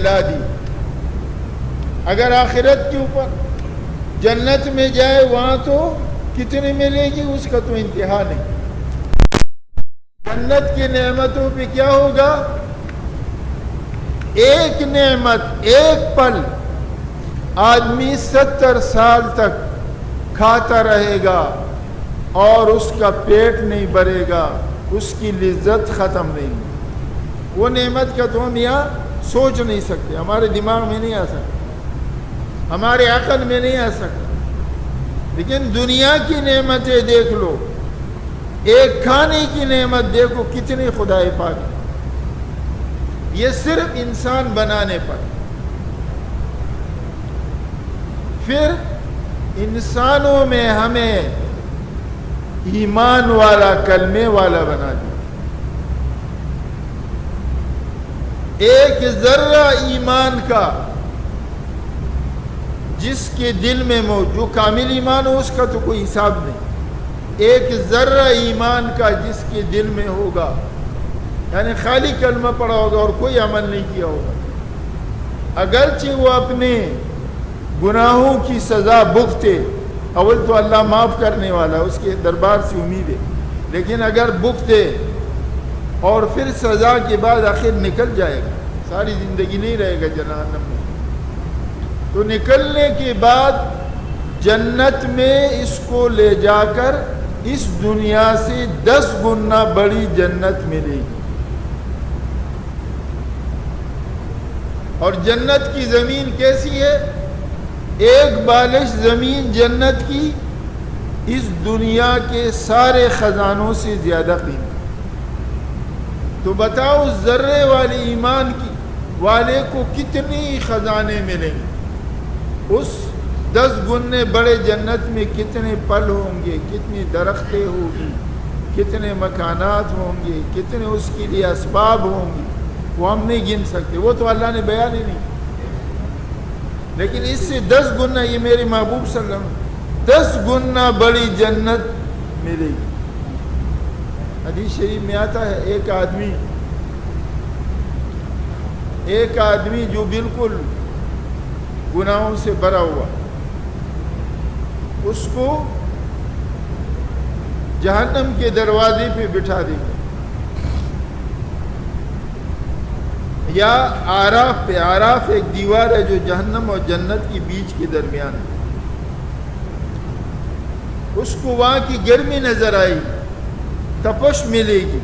لا دی. اگر آخرت کے اوپر جنت میں جائے وہاں تو کتنی ملے گی اس کا تو انتہا نہیں. جنت کی نعمتوں پہ کیا ہوگا؟ ایک نعمت ایک پل آدمی 70 سال تک کھاتا رہے گا اور اس کا پیٹ نہیں بھرے گا, اس کی لذت ختم نہیں. وہ نعمت کا تو ہم یہاں سوچ نہیں سکتے, ہمارے دماغ میں نہیں آ سکتا, ہمارے عقل میں نہیں آ سکتا. لیکن دنیا کی نعمتیں دیکھ لو, ایک کھانے کی نعمت دیکھو کتنی خدائے پاک, یہ صرف انسان بنانے پر. پھر انسانوں میں ہمیں ایمان والا کلمے والا بنا دیا. ایک ذرہ ایمان کا جس کے دل میں جو کامل ایمان ہو اس کا تو کوئی حساب نہیں. ایک ذرہ ایمان کا جس کے دل میں ہوگا, یعنی خالی کلمہ پڑھا ہوگا اور کوئی عمل نہیں کیا ہوگا, اگرچہ وہ اپنے گناہوں کی سزا بھگتے, اول تو اللہ معاف کرنے والا, اس کے دربار سے امید ہے, لیکن اگر بھگتے اور پھر سزا کے بعد آخر نکل جائے گا, ساری زندگی نہیں رہے گا جہنم میں, تو نکلنے کے بعد جنت میں اس کو لے جا کر اس دنیا سے 10 گنا بڑی جنت ملے گی. اور جنت کی زمین کیسی ہے؟ ایک بالش زمین جنت کی اس دنیا کے سارے خزانوں سے زیادہ قیمت. تو بتاؤ ذرے والے ایمان کی والے کو کتنی خزانے ملیں گے؟ اس 10 گنے بڑے جنت میں کتنے پل ہوں گے, کتنی درختیں ہوں گی, کتنے مکانات ہوں گے, کتنے اس کے لیے اسباب ہوں گے, وہ ہم نہیں گن سکتے, وہ تو اللہ نے بیان ہی نہیں. لیکن اس سے 10 گنا, یہ میرے محبوب صلی اللہ علیہ وسلم 10 گنا بڑی جنت ملے گی. حدیث شریف میں آتا ہے ایک آدمی جو بالکل گناہوں سے بھرا ہوا, اس کو جہنم کے دروازے پہ بٹھا دیں گے, یا آراف پہ. آراف ایک دیوار ہے جو جہنم اور جنت کے بیچ کے درمیان ہے. اس کو وہاں کی گرمی نظر آئی, تپش ملے گی,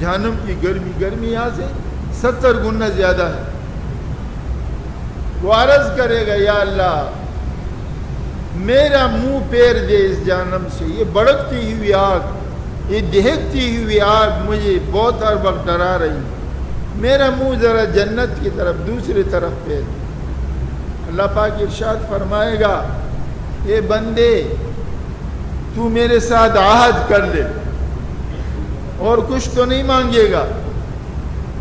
جہنم کی گرمی یہاں سے 70 گنا زیادہ ہے. وہ عرض کرے گا, یا اللہ میرا منہ پیر دے اس جہنم سے, یہ بڑکتی ہوئی آگ, یہ دہکتی ہوئی آگ مجھے بہت ہر وقت ڈرا رہی, میرا منہ ذرا جنت کی طرف دوسری طرف پیر. اللہ پاک ارشاد فرمائے گا, اے بندے تو میرے ساتھ عہد کر لے اور کچھ تو نہیں مانگے گا.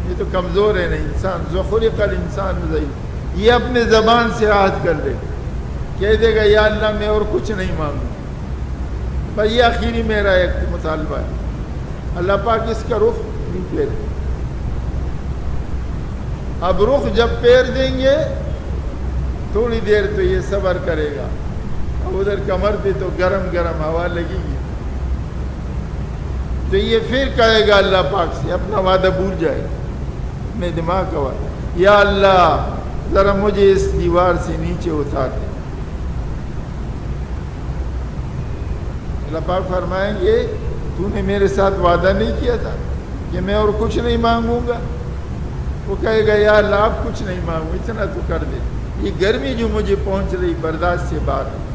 یہ تو کمزور ہے نا انسان, خلق الانسان ضعیف. یہ اپنے زبان سے عہد کر لے, کہہ دے گا یا اللہ میں اور کچھ نہیں مانگوں, بس یہ آخری میرا ایک مطالبہ ہے. اللہ پاک اس کا رخ نہیں پھیرے. اب رخ جب پیر دیں گے تھوڑی دیر تو یہ صبر کرے گا, اب ادھر کمر پہ تو گرم گرم ہوا لگے گی, تو یہ پھر کہے گا اللہ پاک سے, اپنا وعدہ بھول جائے گا, اپنے دماغ کا وعدہ, یا اللہ ذرا مجھے اس دیوار سے نیچے اتار دے. اللہ پاک فرمائیں گے, تو نے میرے ساتھ وعدہ نہیں کیا تھا کہ میں اور کچھ نہیں مانگوں گا؟ وہ کہے گا یا اللہ آپ کچھ نہیں مانگو, اتنا تو کر دے, یہ گرمی جو مجھے پہنچ رہی برداشت سے باہر ہے.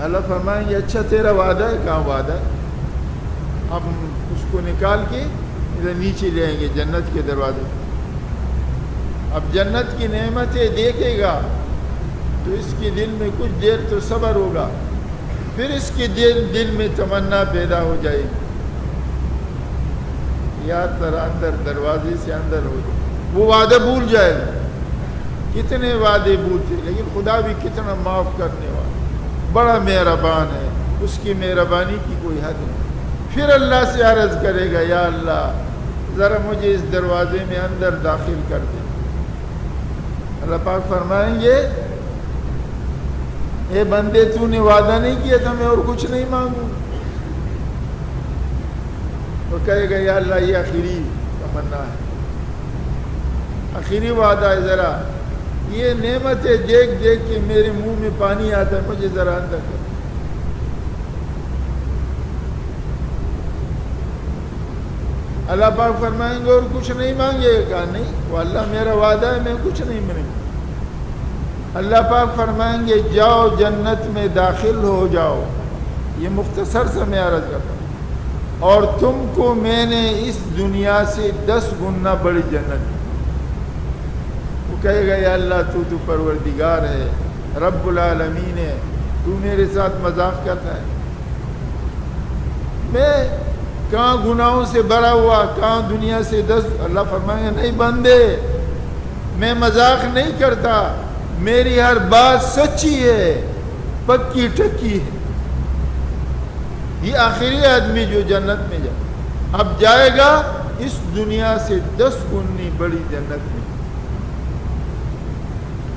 اللہ فرمائیں گے اچھا تیرا وعدہ ہے, کہاں وعدہ ہے؟ اب اس کو نکال کے ادھر نیچے لے آئیں گے جنت کے دروازے. اب جنت کی نعمتیں دیکھے گا تو اس کے دل میں کچھ دیر تو صبر ہوگا, پھر اس کے دل میں تمنا پیدا ہو جائے گی, یا تر اندر دروازے سے اندر ہو جائے. وہ وعدہ بھول جائے گا. کتنے وعدے بھولتے, لیکن خدا بھی کتنا معاف کرنے والا, بڑا مہربان ہے, اس کی مہربانی کی کوئی حد نہیں. پھر اللہ سے عرض کرے گا, یا اللہ ذرا مجھے اس دروازے میں اندر داخل کر دیں. اللہ پاک فرمائیں گے اے بندے تو نے وعدہ نہیں کیا تھا میں اور کچھ نہیں مانگوں؟ وہ کہے گا یا اللہ یہ آخری تمنا ہے، آخری وعدہ ہے، ذرا یہ نعمتیں دیکھ دیکھ کے میرے منہ میں پانی آتا ہے، مجھے ذرا اندر کر. اللہ پاک فرمائیں گے اور کچھ نہیں مانگے گا؟ کہا نہیں، وہ اللہ میرا وعدہ ہے میں کچھ نہیں مانگوں. اللہ پاک فرمائیں گے جاؤ جنت میں داخل ہو جاؤ. یہ مختصر سے میں عرض کرتا ہوں، اور تم کو میں نے اس دنیا سے 10 گنا بڑی جنت دی. وہ کہے گا یا اللہ تو پروردگار ہے، رب العالمین ہے، تو میرے ساتھ مذاق کرتا ہے؟ میں کہاں گناہوں سے بھرا ہوا، کہاں دنیا سے 10. اللہ فرمائیں گے نہیں بندے، میں مذاق نہیں کرتا، میری ہر بات سچی ہے، پکی ٹکی ہے. یہ آخری آدمی جو جنت میں جائے، اب جائے گا اس دنیا سے 10 گنی بڑی جنت میں.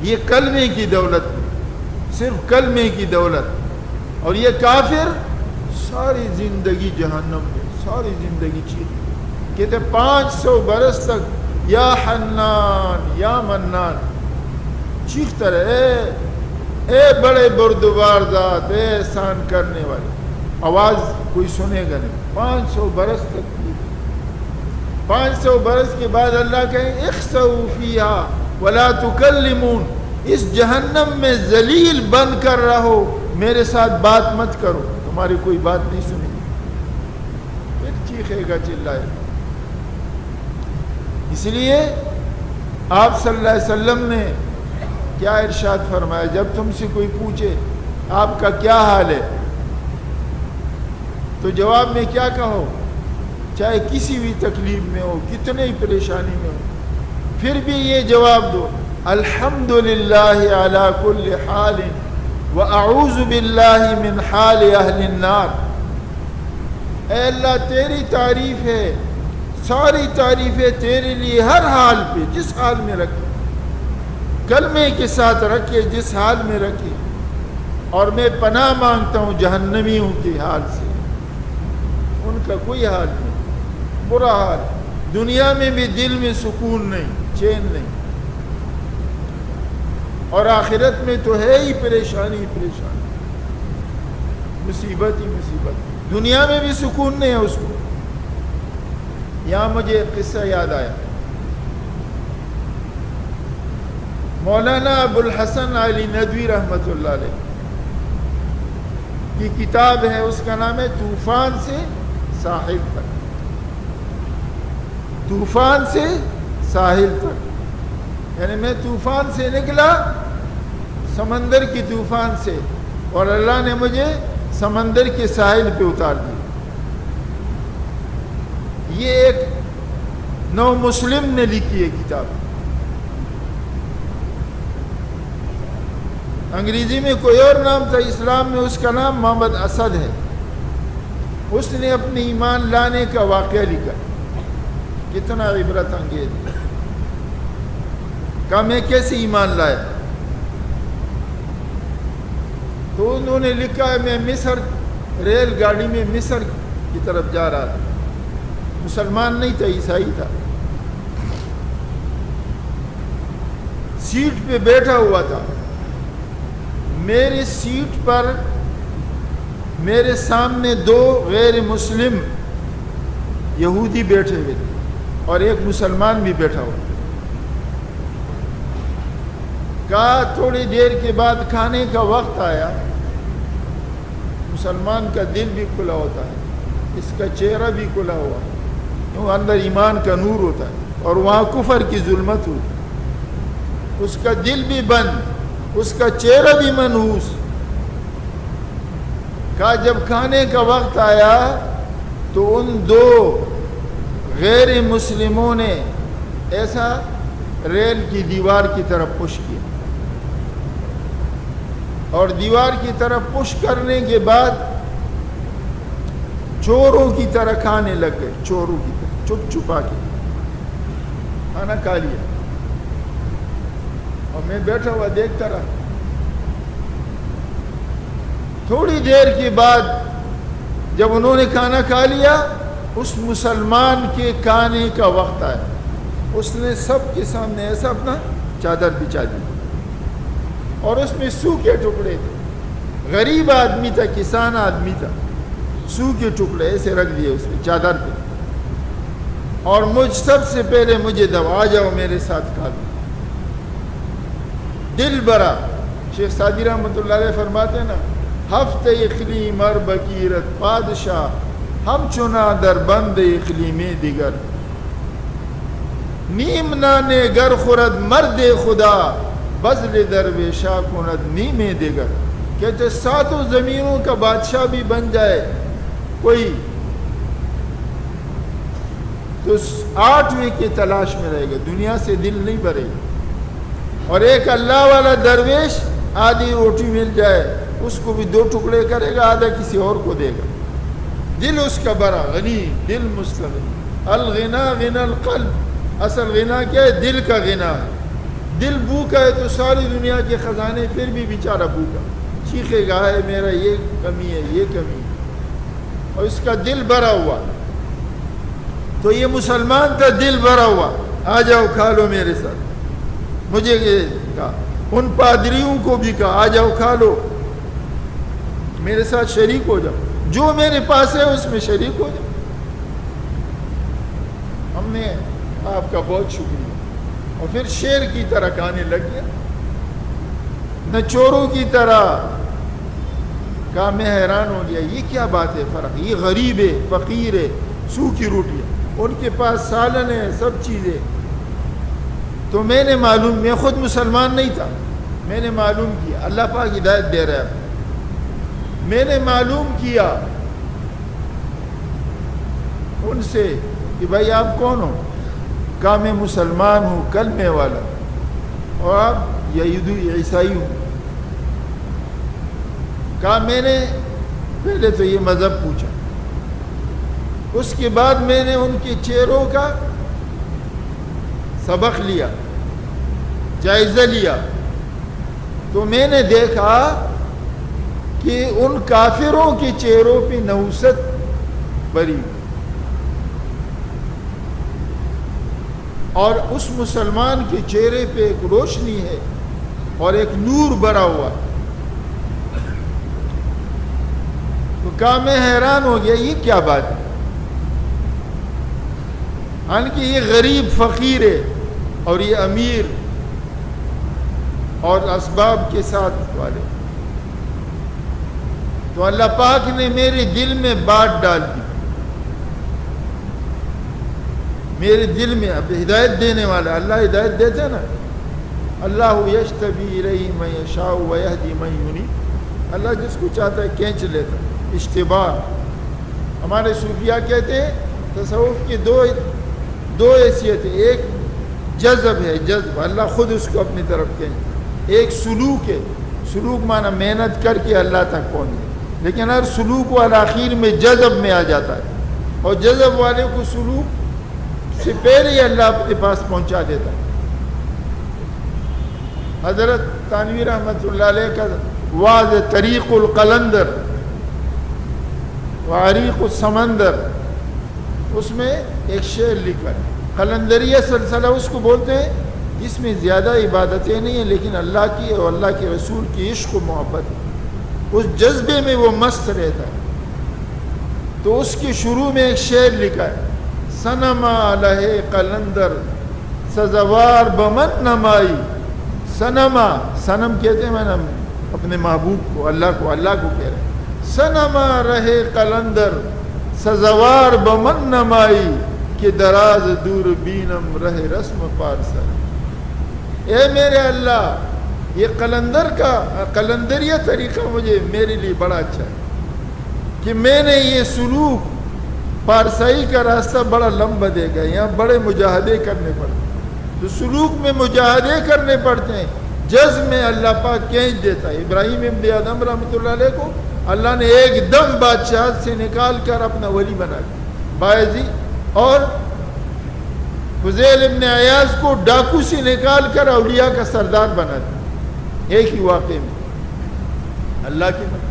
یہ کلمے کی دولت، صرف کلمے کی دولت. اور یہ کافر ساری زندگی جہنم میں، ساری زندگی چیخ کہتے 500 برس تک یا حنان یا منان چیختا رہے، اے بڑے بردبار ذات، اے احسان کرنے والے. آواز کوئی سنے گا نہیں 500 برس تک. 500 برس کے بعد اللہ کہیں اخسؤوا فیہا ولا تکلمون، اس جہنم میں ذلیل بن کر رہو، میرے ساتھ بات مت کرو، تمہاری کوئی بات نہیں سنے گی. پھر چیخے گا، چلائے گا. اس لیے آپ صلی اللہ علیہ وسلم نے کیا ارشاد فرمایا، جب تم سے کوئی پوچھے آپ کا کیا حال ہے تو جواب میں کیا کہو؟ چاہے کسی بھی تکلیف میں ہو، کتنے ہی پریشانی میں ہو، پھر بھی یہ جواب دو الحمدللہ علی کل حال واعوذ باللہ من حال اہل النار. اے اللہ تیری تعریف ہے، ساری تعریفیں تیرے لیے ہر حال پہ، جس حال میں رکھے، کلمے کے ساتھ رکھے، جس حال میں رکھے. اور میں پناہ مانگتا ہوں جہنمیوں کے حال سے، ان کا کوئی حال نہیں، برا حال. دنیا میں بھی دل میں سکون نہیں، چین نہیں، اور آخرت میں تو ہے ہی پریشانی پریشانی، مصیبت ہی مصیبت. دنیا میں بھی سکون نہیں ہے اس کو. یہاں مجھے ایک قصہ یاد آیا. مولانا ابو الحسن علی ندوی رحمۃ اللہ علیہ کی کتاب ہے، اس کا نام ہے طوفان سے ساحل تک. طوفان سے ساحل تک، یعنی میں طوفان سے نکلا، سمندر کی طوفان سے، اور اللہ نے مجھے سمندر کے ساحل پہ اتار دیا. یہ ایک نو مسلم نے لکھی ہے کتاب. انگریزی میں کوئی اور نام تھا، اسلام میں اس کا نام محمد اسد ہے. اس نے اپنے ایمان لانے کا واقعہ لکھا، کتنا عبرت انگیز. کہا میں کیسے ایمان لایا؟ تو انہوں نے لکھا ہے میں مصر ریل گاڑی میں مصر کی طرف جا رہا تھا. مسلمان نہیں تھا، عیسائی تھا. سیٹ پہ بیٹھا ہوا تھا. میری سیٹ پر میرے سامنے 2 غیر مسلم یہودی بیٹھے ہوئے تھے اور ایک مسلمان بھی بیٹھا ہوا. کہا تھوڑی دیر کے بعد کھانے کا وقت آیا. مسلمان کا دل بھی کھلا ہوتا ہے، اس کا چہرہ بھی کھلا ہوا، کیوں اندر ایمان کا نور ہوتا ہے، اور وہاں کفر کی ظلمت ہوتی. اس کا دل بھی بند، اس کا چہرہ بھی منحوس. کہا جب کھانے کا وقت آیا تو ان 2 غیر مسلموں نے ایسا ریل کی دیوار کی طرف پش کیا، اور دیوار کی طرف پش کرنے کے بعد چوروں کی طرح کھانے لگ گئے. چوروں کی طرح چپ چھپا کے کھانا کھا لیا اور میں بیٹھا ہوا دیکھتا رہا. تھوڑی دیر کے بعد جب انہوں نے کھانا کھا لیا اس مسلمان کے کھانے کا وقت آیا. اس نے سب کے سامنے ایسا اپنا چادر بچھا دی اور اس میں سوکھے ٹکڑے تھے. غریب آدمی تھا, کسان آدمی تھا. سوکھے ٹکڑے ایسے رکھ دیے اس پہ چادر پہ اور مجھ سب سے پہلے مجھے آ جاؤ میرے ساتھ کھا لو. دل برا. شیخ سعدی رحمۃ اللہ علیہ فرماتے ہیں نا, ہفتے اقلیم ار بکیرت پادشاہ ہم چنا در بند اقلیم دیگر نیم نانے گر خورد مرد خدا بزل درویشا کند نیم دیگر. کہتے ساتوں زمینوں کا بادشاہ بھی بن جائے کوئی تو 8ویں کی تلاش میں رہے گا, دنیا سے دل نہیں بھرے گا. اور ایک اللہ والا درویش آدھی روٹی مل جائے اس کو بھی 2 ٹکڑے کرے گا, آدھا کسی اور کو دے گا. دل اس کا بڑا غنی, دل مستغنی. الغنا غنا القلب. اصل غنا کیا ہے؟ دل کا غنا ہے. دل بھوکا ہے تو ساری دنیا کے خزانے پھر بھی بیچارہ بھوکا چیخے گا ہے میرا یہ کمی ہے یہ کمی ہے, اور اس کا دل بھرا ہوا. تو یہ مسلمان کا دل بھرا ہوا, آ جاؤ کھا لو میرے ساتھ. مجھے کہا, ان پادریوں کو بھی کہا آ جاؤ کھا لو میرے ساتھ شریک ہو جاؤ, جو میرے پاس ہے اس میں شریک ہو جاؤ. ہم نے آپ کا بہت شکریہ. اور پھر شیر کی طرح کہانے لگ گیا, نہ چوروں کی طرح. کہا میں حیران ہو گیا, یہ کیا بات ہے فرق؟ یہ غریب ہے, فقیر ہے, سوکھی روٹیاں, ان کے پاس سالن ہے, سب چیزیں. تو میں نے معلوم, میں خود مسلمان نہیں تھا, میں نے معلوم کیا, اللہ پاک ہدایت دے رہا ہے. میں نے معلوم کیا ان سے کہ بھائی آپ کون ہو؟ کہا میں مسلمان ہوں, کلمے والا. اور آپ یہودی عیسائی ہوں. کہا میں نے پہلے تو یہ مذہب پوچھا, اس کے بعد میں نے ان کے چہروں کا سبق لیا, جائزہ لیا. تو میں نے دیکھا کہ ان کافروں کے چہروں پہ نحوست بری اور اس مسلمان کے چہرے پہ ایک روشنی ہے اور ایک نور بھرا ہوا. تو کہا میں حیران ہو گیا, یہ کیا بات ہے؟ حالانکہ یہ غریب فقیر ہے اور یہ امیر اور اسباب کے ساتھ والے. تو اللہ پاک نے میرے دل میں بات ڈال دی, میرے دل میں. اب ہدایت دینے والا اللہ ہدایت دیتے ہیں نا, اللہ یجتبی الیہ من یشاء ویہدی من ینیب. اللہ جس کو چاہتا ہے کھینچ لیتا. اشتباہ. ہمارے صوفیاء کہتے ہیں تصوف کی دو حیثیت ہے, ایک جذب ہے, جذب, اللہ خود اس کو اپنی طرف کھینچ. ایک سلوک ہے, سلوک معنی محنت کر کے اللہ تک پہنچے, لیکن ہر سلوک والا آخر میں جذب میں آ جاتا ہے, اور جذب والے کو سلوک سے پہلے ہی اللہ اپنے پاس پہنچا دیتا ہے. حضرت تھانوی رحمۃ اللہ علیہ کا واضح طریق القلندر وعریق السمندر, اس میں ایک شعر لکھا ہے. قلندریہ سلسلہ اس کو بولتے ہیں جس میں زیادہ عبادتیں نہیں ہیں لیکن اللہ کی اور اللہ کے رسول کی عشق و محبت ہے, اس جذبے میں وہ مست رہتا ہے. تو اس کے شروع میں ایک شعر لکھا ہے, صنما لہے قلندر سزوار بمن نمائی. صنما, صنم کہتے ہیں میں اپنے محبوب کو, اللہ کو کہہ رہے ہیں. صنما رہے قلندر سزوار بمن نمائی کہ دراز دور بینم رہے رسم پارسا. اے میرے اللہ, یہ قلندریہ طریقہ مجھے میرے لیے بڑا اچھا ہے کہ میں نے یہ سلوک پارسائی کا راستہ بڑا لمبا دے گا, یہاں بڑے مجاہدے کرنے پڑتے ہیں. تو سلوک میں مجاہدے کرنے پڑتے ہیں, جذب میں اللہ پاک کھینچ دیتا ہے. ابراہیم ابن ادم رحمۃ اللہ علیہ کو اللہ نے ایک دم بادشاہت سے نکال کر اپنا ولی بنا دیا. بایزید اور فضیل ابن عیاض کو ڈاکو سے نکال کر اولیاء کا سردار بنا دیا ایک ہی واقعے میں اللہ کی مدد.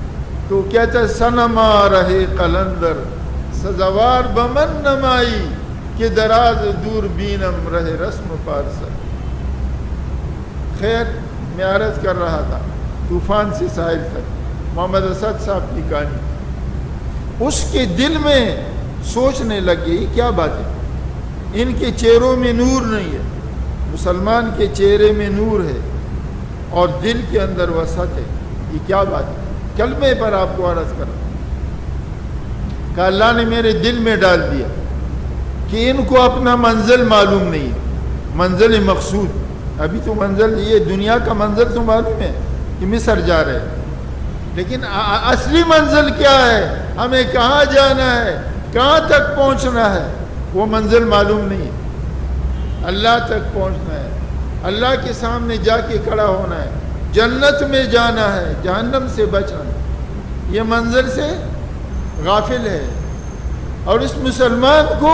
تو کہتا ہے سنما رہے قلندر سزاوار بمن نمائی کہ دراز دور بینم رہے رسم پارسا. خیر میں عرض کر رہا تھا طوفان سے ساحل تک محمد اسد صاحب کی کہانی. اس کے دل میں سوچنے لگے کیا بات ہے, ان کے چہروں میں نور نہیں ہے, مسلمان کے چہرے میں نور ہے اور دل کے اندر وسعت ہے, یہ کیا بات ہے؟ کلمے پر آپ کو عرض کر رہا ہوں کہ اللہ نے میرے دل میں ڈال دیا کہ ان کو اپنا منزل معلوم نہیں ہے, منزل مقصود. ابھی تو منزل یہ دنیا کا منزل تو معلوم ہے کہ مصر جا رہے ہیں, لیکن اصلی منزل کیا ہے, ہمیں کہاں جانا ہے, کہاں تک پہنچنا ہے, وہ منزل معلوم نہیں ہے. اللہ تک پہنچنا ہے, اللہ کے سامنے جا کے کھڑا ہونا ہے, جنت میں جانا ہے, جہنم سے بچنا ہے. یہ منزل سے غافل ہے. اور اس مسلمان کو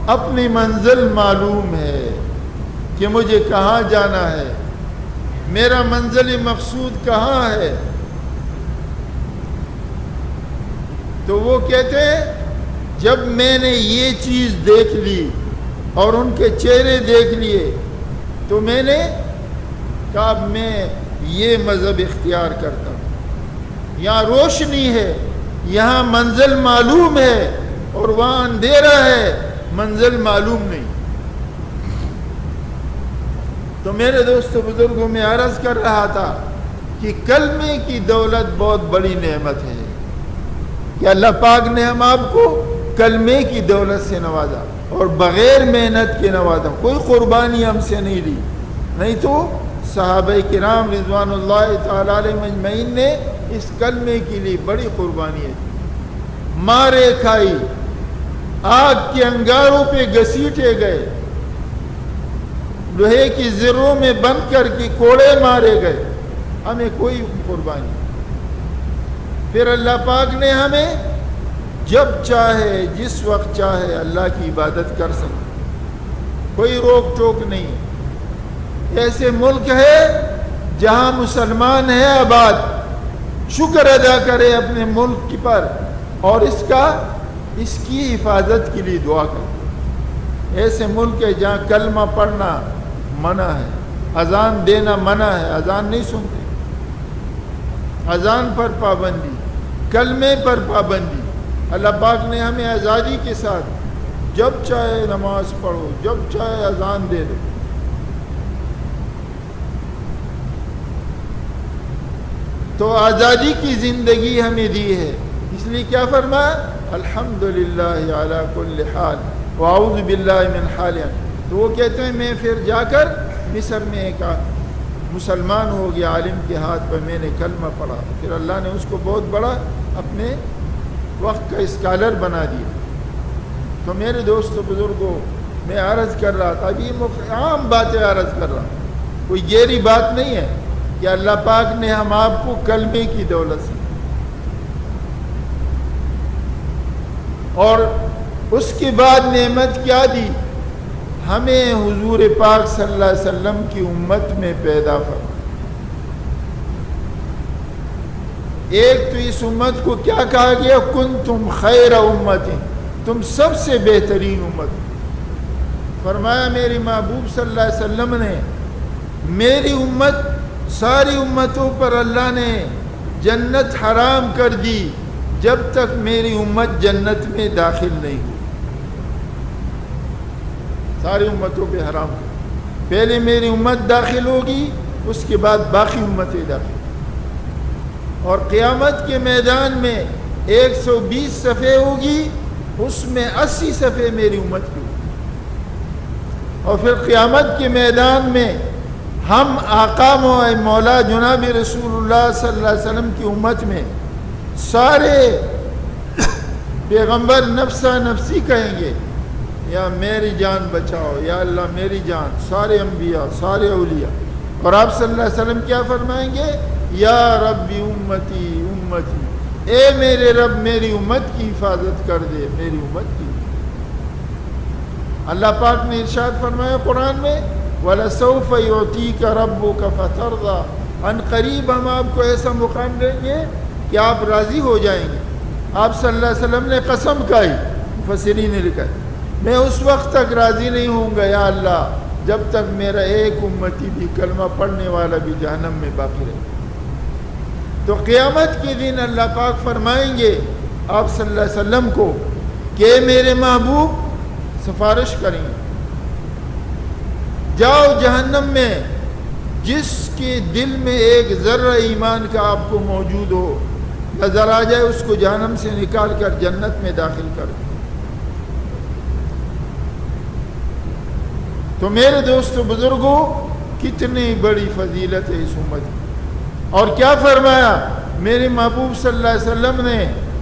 اپنی منزل معلوم ہے کہ مجھے کہاں جانا ہے, میرا منزل مقصود کہاں ہے. تو وہ کہتے ہیں جب میں نے یہ چیز دیکھ لی اور ان کے چہرے دیکھ لیے تو میں نے کہا میں یہ مذہب اختیار کرتا ہوں. یہاں روشنی ہے, یہاں منزل معلوم ہے, اور وہاں اندھیرا ہے, منزل معلوم نہیں. تو میرے دوستو بزرگوں میں عرض کر رہا تھا کہ کلمے کی دولت بہت بڑی نعمت ہے کہ اللہ پاک نے ہم آپ کو کلمے کی دولت سے نوازا اور بغیر محنت کے نوازا. کوئی قربانی ہم سے نہیں لی, نہیں تو صحابہ کرام رضوان اللہ تعالی علیہ مجمعین نے اس کلمے کے لیے بڑی قربانی ہے. مارے کھائی, آگ کے انگاروں پہ گھسیٹے گئے, لوہے کی زروں میں بند کر کے کوڑے مارے گئے, ہمیں کوئی قربانی. پھر اللہ پاک نے ہمیں جب چاہے جس وقت چاہے اللہ کی عبادت کر سکے, کوئی روک ٹوک نہیں. ایسے ملک ہے جہاں مسلمان ہے آباد, شکر ادا کرے اپنے ملک پر اور اس کی حفاظت کے لیے دعا کرے. ایسے ملک ہے جہاں کلمہ پڑھنا منع ہے, اذان دینا منع ہے, اذان نہیں سنتے, اذان پر پابندی, کلمے پر پابندی. اللہ پاک نے ہمیں آزادی کے ساتھ جب چاہے نماز پڑھو, جب چاہے اذان دے دو. تو آزادی کی زندگی ہمیں دی ہے, اس لیے کیا فرمایا الحمدللہ علی کل حال واعوذ باللہ من حال. تو وہ کہتے ہیں میں پھر جا کر مصر میں ایک مسلمان ہو گیا, عالم کے ہاتھ پر میں نے کلمہ پڑھا, پھر اللہ نے اس کو بہت بڑا اپنے وقت کا اسکالر بنا دیا. تو میرے دوستو بزرگوں میں عرض کر رہا تھا, ابھی عام باتیں عرض کر رہا ہوں, کوئی گہری بات نہیں ہے کہ اللہ پاک نے ہم آپ کو کلمے کی دولت سے اور اس کے بعد نعمت کیا دی, ہمیں حضور پاک صلی اللہ علیہ وسلم کی امت میں پیدا فرمایا. ایک تو اس امت کو کیا کہا گیا, کنتم خیر امت, تم سب سے بہترین امت. فرمایا میری محبوب صلی اللہ علیہ وسلم نے میری امت, ساری امتوں پر اللہ نے جنت حرام کر دی جب تک میری امت جنت میں داخل نہیں ہوئی. ساری امتوں پہ حرام کر, پہلے میری امت داخل ہوگی, اس کے بعد باقی امتیں داخل. اور قیامت کے میدان میں 120 صفحے ہوگی, اس میں 80 صفحے میری امت کی ہوگی. اور پھر قیامت کے میدان میں ہم آقا مولا جناب رسول اللہ صلی اللہ علیہ وسلم کی امت میں سارے پیغمبر نفسا نفسی کہیں گے, یا میری جان بچاؤ, یا اللہ میری جان, سارے انبیاء, سارے اولیاء. اور آپ صلی اللہ علیہ وسلم کیا فرمائیں گے, یا ربی امتی امتی, اے میرے رب میری امت کی حفاظت کر دے, میری امت کی. اللہ پاک نے ارشاد فرمایا قرآن میں وَلَسَوْفَ يُعْطِيكَ رَبُّكَ فَتَرْضَى، ان قریب ہم آپ کو ایسا مقام دیں گے کہ آپ راضی ہو جائیں گے۔ آپ صلی اللہ علیہ وسلم نے قسم کھائی، مفسرین نے لکھا میں اس وقت تک راضی نہیں ہوں گا یا اللہ جب تک میرا ایک امتی بھی کلمہ پڑھنے والا بھی جہنم میں باقی رہے۔ تو قیامت کے دن اللہ پاک فرمائیں گے آپ صلی اللہ علیہ وسلم کو کہ میرے محبوب سفارش کریں، جاؤ جہنم میں جس کے دل میں ایک ذرہ ایمان کا آپ کو موجود ہو نظر آ جائے، اس کو جہنم سے نکال کر جنت میں داخل کر دو۔ تو میرے دوستو بزرگوں، کتنی بڑی فضیلت ہے اس امت کی۔ اور کیا فرمایا میرے محبوب صلی اللہ علیہ وسلم نے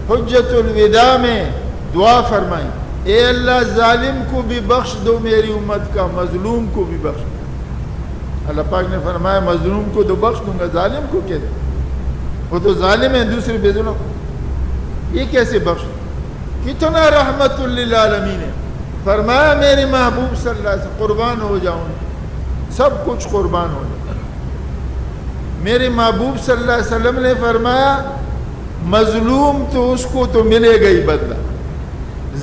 حجت الوداع میں دعا فرمائی، اے اللہ ظالم کو بھی بخش دو میری امت کا، مظلوم کو بھی بخش دو۔ اللہ پاک نے فرمایا مظلوم کو تو بخش دوں گا، ظالم کو کیا دے؟ وہ تو ظالم ہے، دوسرے بے ظلم، یہ کیسے بخش دوں؟ کتنا رحمت للعالمین ہے۔ فرمایا میرے محبوب صلی اللہ علیہ وسلم قربان ہو جاؤں، سب کچھ قربان ہو جاؤں۔ میرے محبوب صلی اللہ علیہ وسلم نے فرمایا مظلوم تو اس کو تو ملے گا ہی بدلہ،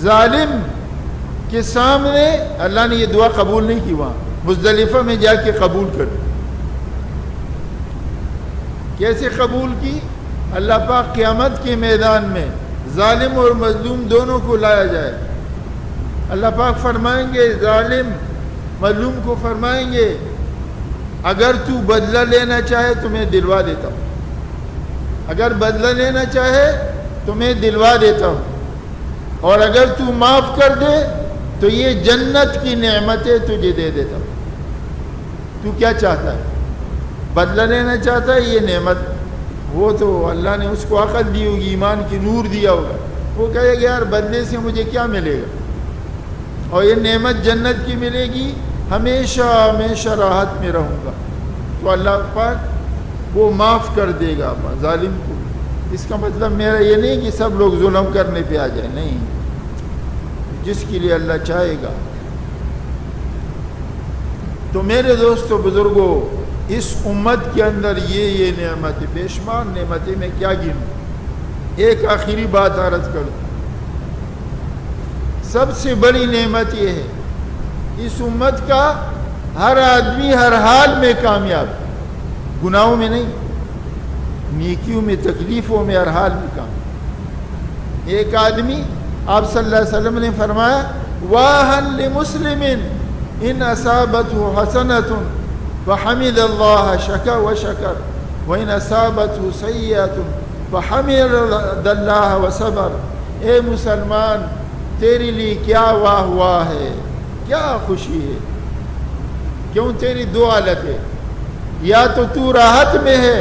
ظالم کے سامنے اللہ نے یہ دعا قبول نہیں کی، وہاں مزدلفہ میں جا کے قبول کر۔ کیسے قبول کی؟ اللہ پاک قیامت کے میدان میں ظالم اور مظلوم دونوں کو لایا جائے، اللہ پاک فرمائیں گے ظالم مظلوم کو فرمائیں گے اگر تو بدلہ لینا چاہے تو میں دلوا دیتا ہوں، اگر بدلہ لینا چاہے تو میں دلوا دیتا ہوں، اور اگر تو معاف کر دے تو یہ جنت کی نعمتیں تجھے دے دیتا ہوں۔ تو کیا چاہتا ہے؟ بدلہ لینا چاہتا ہے یہ نعمت، وہ تو اللہ نے اس کو عقل دی ہوگی، ایمان کی نور دیا ہوگا، وہ کہے گا یار بدلے سے مجھے کیا ملے گا، اور یہ نعمت جنت کی ملے گی، ہمیشہ ہمیشہ راحت میں رہوں گا۔ تو اللہ پاک وہ معاف کر دے گا ظالم کو۔ اس کا مطلب میرا یہ نہیں کہ سب لوگ ظلم کرنے پہ آ جائیں، نہیں، جس کے لیے اللہ چاہے گا۔ تو میرے دوستو بزرگوں، اس امت کے اندر یہ نعمتیں، بے شمار نعمتیں، میں کیا گنوں؟ ایک آخری بات عرض کروں، سب سے بڑی نعمت یہ ہے اس امت کا ہر آدمی ہر حال میں کامیاب، گناہوں میں نہیں، نیکیوں میں، تکلیفوں میں، ہر حال میں کامیاب۔ ایک آدمی، آپ صلی اللہ علیہ وسلم نے فرمایا واہن لمسلم ان اصابته حسنۃ فحمد اللہ شکر وشکر وان اصابته سیئۃ فحمد اللہ وصبر۔ اے مسلمان، تیرے لیے کیا واہ واہ ہے، کیا خوشی ہے، کیوں؟ تیری دو حالت ہے، یا تو راحت میں ہے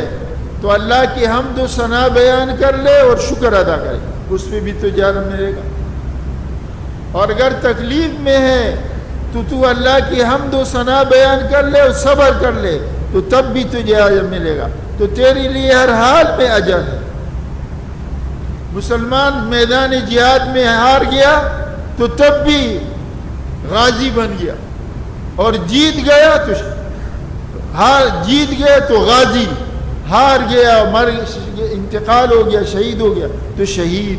تو اللہ کی حمد و ثنا بیان کر لے اور شکر ادا کرے، اس پہ بھی تجھے اجر ملے گا، اور اگر تکلیف میں ہے تو اللہ کی حمد و ثنا بیان کر لے اور صبر کر لے تو تب بھی تجھے اجر ملے گا۔ تو تیرے لیے ہر حال میں اجر ہے۔ مسلمان میدان جہاد میں ہار گیا تو تب بھی غازی بن گیا، اور جیت گیا تو غازی، ہار گیا، انتقال ہو گیا، شہید ہو گیا تو شہید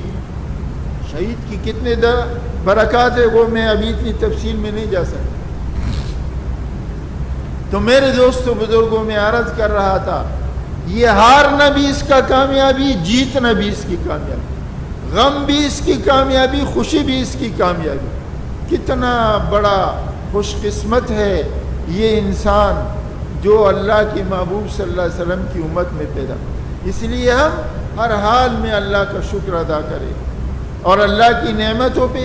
کی کتنے برکات ہے، وہ میں ابھی اتنی تفصیل میں نہیں جا سکتا۔ تو میرے دوستو بزرگوں میں عرض کر رہا تھا، یہ ہارنا بھی اس کا کامیابی، جیتنا بھی اس کی کامیابی، غم بھی اس کی کامیابی، خوشی بھی اس کی کامیابی۔ کتنا بڑا خوش قسمت ہے یہ انسان جو اللہ کے محبوب صلی اللہ علیہ وسلم کی امت میں پیدا۔ اس لیے ہم ہر حال میں اللہ کا شکر ادا کریں، اور اللہ کی نعمتوں پہ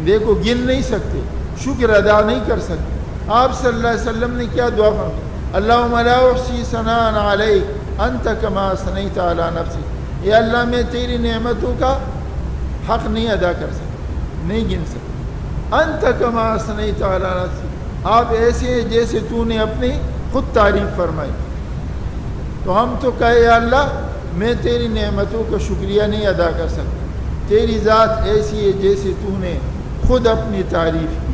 دیکھو گن نہیں سکتے، شکر ادا نہیں کر سکتے۔ آپ صلی اللہ علیہ وسلم نے کیا دعا فرمائی؟ اللہم لا احصی ثناء علیک انت کما اثنیت علی نفسک۔ اے اللہ، میں تیری نعمتوں کا حق نہیں ادا کر سکتا، نہیں گن سکتا۔ انت کما اثنیت علی نفسک، آپ ایسے ہیں جیسے تو نے اپنی خود تعریف فرمائی۔ تو ہم تو کہے یا اللہ میں تیری نعمتوں کا شکریہ نہیں ادا کر سکتا، تیری ذات ایسی ہے جیسے تو نے خود اپنی تعریف کی۔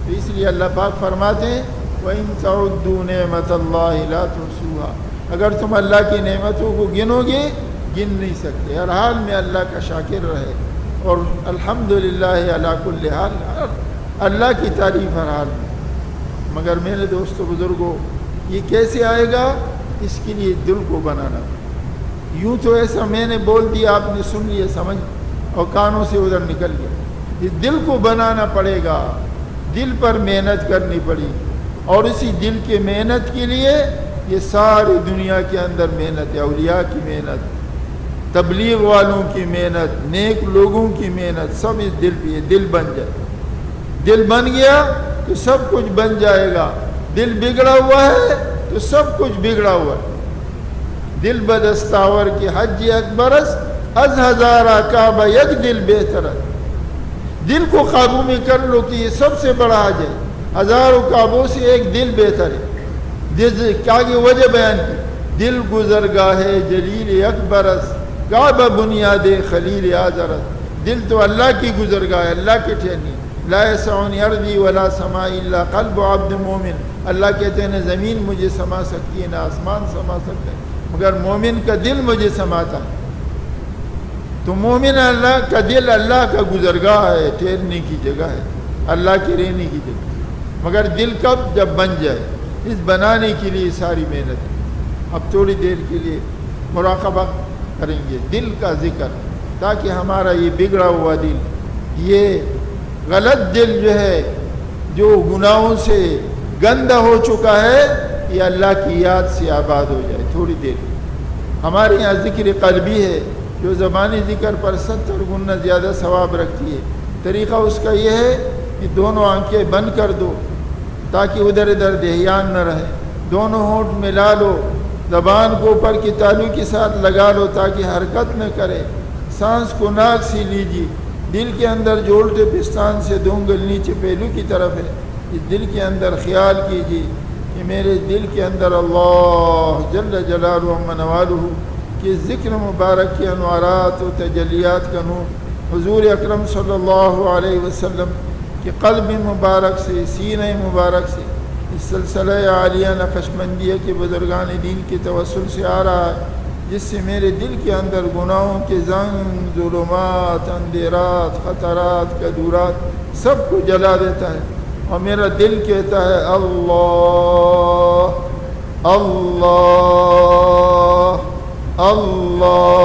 تو اس لیے اللہ پاک فرماتے ہیں وَإِن تَعُدُّوا نِعْمَةَ اللَّهِ لَا تُحْصُوهَا، اگر تم اللہ کی نعمتوں کو گنو گے گن نہیں سکتے۔ ہر حال میں اللہ کا شاکر رہے، اور الحمدللہ علی کل حال، اللہ کی تعریف ہر حال میں۔ مگر میرے دوستو بزرگوں، یہ کیسے آئے گا؟ اس کے لیے دل کو بنانا۔ یوں تو ایسا میں نے بول دیا، آپ نے سن لیا، سمجھ اور کانوں سے ادھر نکل گیا۔ یہ دل کو بنانا پڑے گا، دل پر محنت کرنی پڑی، اور اسی دل کے محنت کے لیے یہ ساری دنیا کے اندر محنت ہے، اولیاء کی محنت، تبلیغ والوں کی محنت، نیک لوگوں کی محنت، سب اس دل پہ۔ یہ دل بن جائے، دل بن گیا تو سب کچھ بن جائے گا۔ دل بگڑا ہوا ہے تو سب کچھ بگڑا ہوا ہے۔ دل بدستاور کی حج اکبرس از ہزارہ کعبہ یک دل بہترت۔ دل کو قابو میں کر لو کہ یہ سب سے بڑا حج ہے، ہزاروں کعبوں سے ایک دل بہتر ہے۔ دل کیا کی وجہ بیان کی؟ دل گزرگاہ جلیل اکبرس کعبہ بنیاد خلیل آزرت۔ دل تو اللہ کی گزرگاہ ہے، اللہ کی ٹھہرنی۔ لا یسعنی ارضی ولا سمائی الا قلب عبد مومن۔ اللہ کہتے ہیں نہ زمین مجھے سما سکتی ہے، نہ آسمان سما سکتا ہے، مگر مومن کا دل مجھے سماتا ہے۔ تو مومن اللہ کا دل اللہ کا گزرگاہ ہے، ٹھہرنے کی جگہ ہے، اللہ کی رہنے کی جگہ۔ مگر دل کب؟ جب بن جائے۔ اس بنانے کے لیے ساری محنت ہے۔ اب تھوڑی دیر کے لیے مراقبہ کریں گے دل کا ذکر، تاکہ ہمارا یہ بگڑا ہوا دل، یہ غلط دل جو ہے، جو گناہوں سے گندہ ہو چکا ہے، یہ اللہ کی یاد سے آباد ہو جائے۔ تھوڑی دیر ہمارے یہاں ذکر قلبی ہے، جو زبانی ذکر پر 70 گنا زیادہ ثواب رکھتی ہے۔ طریقہ اس کا یہ ہے کہ دونوں آنکھیں بند کر دو تاکہ ادھر ادھر دہیان نہ رہے، دونوں ہونٹ ملا لو، زبان کو اوپر کی تالو کے ساتھ لگا لو تاکہ حرکت نہ کرے، سانس کو ناک سے لیجیے، دل کے اندر جو الٹے پستان سے 2 انگل نیچے پہلو کی طرف ہے، اس دل کے اندر خیال کیجیے کہ میرے دل کے اندر اللہ جل جلالہ و نوالہ کے ذکر مبارک کے انوارات و تجلیات کا نور، حضور اکرم صلی اللہ علیہ وسلم کے قلب مبارک سے، سینہ مبارک سے، اس سلسلہ عالیہ نقشبندیہ کے بزرگان دین کے توسل سے آ رہا ہے، جس سے میرے دل کے اندر گناہوں کے زنگ، ظلمات، اندھیرات، خطرات، کدورات سب کو جلا دیتا ہے، اور میرا دل کہتا ہے اللہ اللہ اللہ